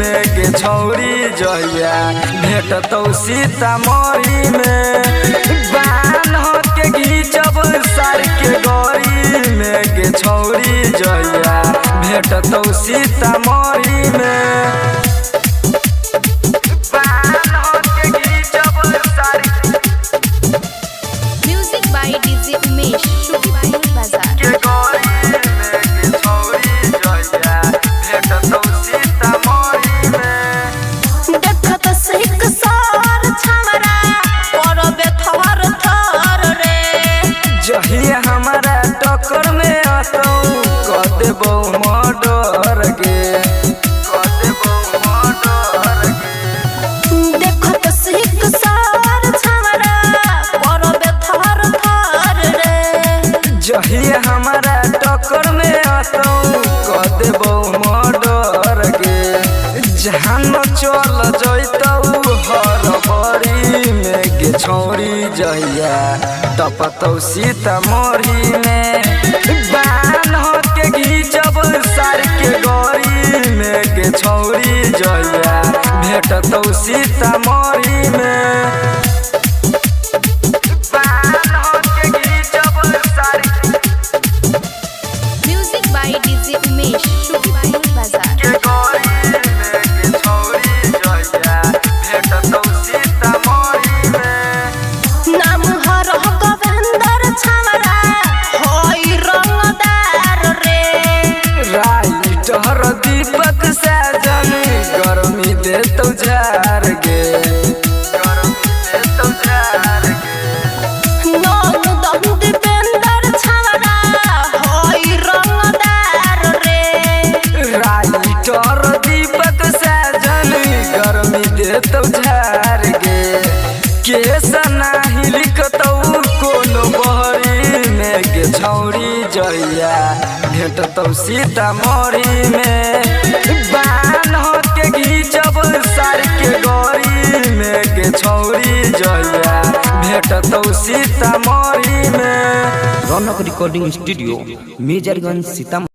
में के छौरी जहिया भेटतौ सीतामढ़ी में बान हो के घीचब सार के गरी में के छौरी जहिया भेटतौ सीतामढ़ी में म्यूजिक बाय डीजे उमेश शुक्रिया बाजार के गरी में के छौरी जहिया भेटतौ सीतामढ़ी में देखत सिक सार छमरा करबे थर थर रे जहिया हमारा टक्कर में आतौ क देबौ मर्डर के देखत सिक सार छमरा करबे थर थर रे जहिया हमारा टक्कर में आतौ क देबौ मर्डर के जहाँ न चल जैतौ हर बड़ी में के छौरी जहिया टपतौ सीतामढ़ी में बान हो के घीचब सार के गरी में के छौरी जहिया भेटतौ सीतामढ़ी में बान हो के घीचब सार म्यूजिक बाय डीजे उमेश शुक्रिया बाजार के गरी में के छौरी जहिया भेटतौ सीतामढ़ी में नाम हर गोविंदर छमरा होई रंगदार रे राइटर दीपक साजन गर्मी देतौ झार गे नाम दम दीपेंदर छमरा होई रंगदार रे राइटर दीपक साजन गर्मी देतौ झार गे केस नाही लिखतौ कोनो बहरी में के छौरी जहिया भेटतौ सीतामढ़ी में बान हो के घीचब सार के गरी में के छौरी जहिया भेटतौ सीतामढ़ी में। रौनक रिकॉर्डिंग स्टूडियो मेजरगंज सीतामढ़ी।